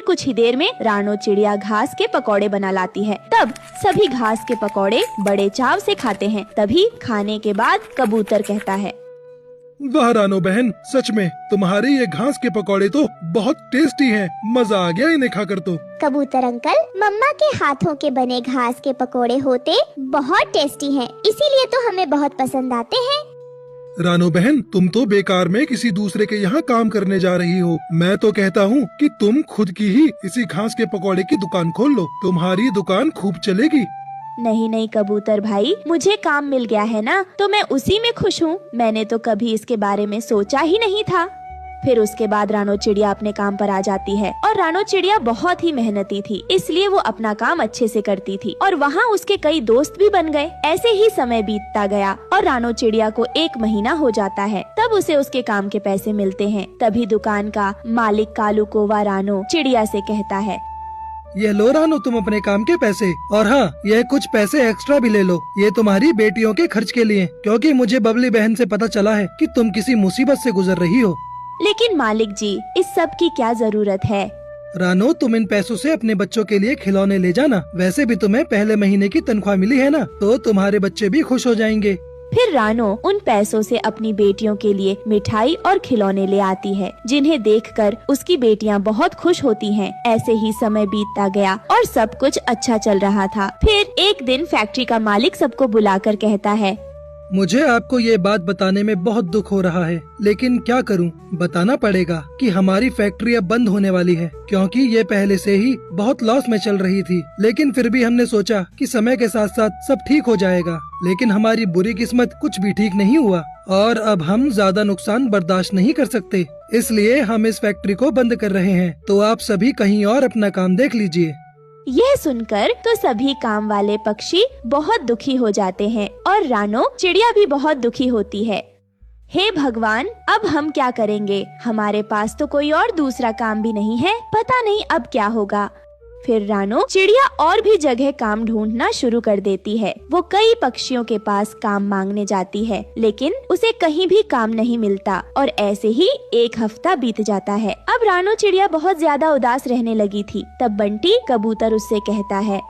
कुछ ही देर में रानो चिड़िया घास के पकौड़े बना लाती है। तब सभी घास के पकौड़े बड़े चाव से खाते हैं। तभी खाने के बाद कबूतर कहता है, वाह रानो बहन, सच में तुम्हारे ये घास के पकौड़े तो बहुत टेस्टी हैं। मजा आ गया इन्हें खाकर तो। कबूतर अंकल, मम्मा के हाथों के बने घास के पकोड़े होते बहुत टेस्टी हैं, इसीलिए तो हमें बहुत पसंद आते हैं। रानो बहन, तुम तो बेकार में किसी दूसरे के यहाँ काम करने जा रही हो। मैं तो कहता हूँ कि तुम खुद की ही इसी घास के पकौड़े की दुकान खोल लो, तुम्हारी दुकान खूब चलेगी। नहीं नहीं कबूतर भाई, मुझे काम मिल गया है ना, तो मैं उसी में खुश हूँ। मैंने तो कभी इसके बारे में सोचा ही नहीं था। फिर उसके बाद रानो चिड़िया अपने काम पर आ जाती है और रानो चिड़िया बहुत ही मेहनती थी, इसलिए वो अपना काम अच्छे से करती थी और वहाँ उसके कई दोस्त भी बन गए। ऐसे ही समय बीतता गया और रानो चिड़िया को 1 महीना हो जाता है। तब उसे उसके काम के पैसे मिलते हैं। तभी दुकान का मालिक कालू कौवा रानो चिड़िया से कहता है, ये लो रानो तुम अपने काम के पैसे, और हाँ, यह कुछ पैसे एक्स्ट्रा भी ले लो। ये तुम्हारी बेटियों के खर्च के लिए, क्योंकि मुझे बबली बहन से पता चला है कि तुम किसी मुसीबत से गुजर रही हो। लेकिन मालिक जी, इस सब की क्या जरूरत है? रानो, तुम इन पैसों से अपने बच्चों के लिए खिलौने ले जाना। वैसे भी तुम्हें पहले महीने की तनख्वाह मिली है ना, तो तुम्हारे बच्चे भी खुश हो जाएंगे। फिर रानो उन पैसों से अपनी बेटियों के लिए मिठाई और खिलौने ले आती है, जिन्हें देखकर उसकी बेटियां बहुत खुश होती हैं। ऐसे ही समय बीतता गया और सब कुछ अच्छा चल रहा था। फिर एक दिन फैक्ट्री का मालिक सबको बुलाकर कहता है, मुझे आपको ये बात बताने में बहुत दुख हो रहा है, लेकिन क्या करूं, बताना पड़ेगा कि हमारी फैक्ट्री अब बंद होने वाली है, क्योंकि ये पहले से ही बहुत लॉस में चल रही थी। लेकिन फिर भी हमने सोचा कि समय के साथ साथ सब ठीक हो जाएगा। लेकिन हमारी बुरी किस्मत कुछ भी ठीक नहीं हुआ और अब हम ज्यादा नुकसान बर्दाश्त नहीं कर सकते, इसलिए हम इस फैक्ट्री को बंद कर रहे हैं। तो आप सभी कहीं और अपना काम देख लीजिए। यह सुनकर तो सभी काम वाले पक्षी बहुत दुखी हो जाते हैं और रानो चिड़िया भी बहुत दुखी होती है। हे भगवान, अब हम क्या करेंगे? हमारे पास तो कोई और दूसरा काम भी नहीं है, पता नहीं अब क्या होगा। फिर रानो चिड़िया और भी जगह काम ढूंढना शुरू कर देती है। वो कई पक्षियों के पास काम मांगने जाती है, लेकिन उसे कहीं भी काम नहीं मिलता और ऐसे ही 1 हफ्ता बीत जाता है। अब रानो चिड़िया बहुत ज्यादा उदास रहने लगी थी। तब बंटी कबूतर उससे कहता है,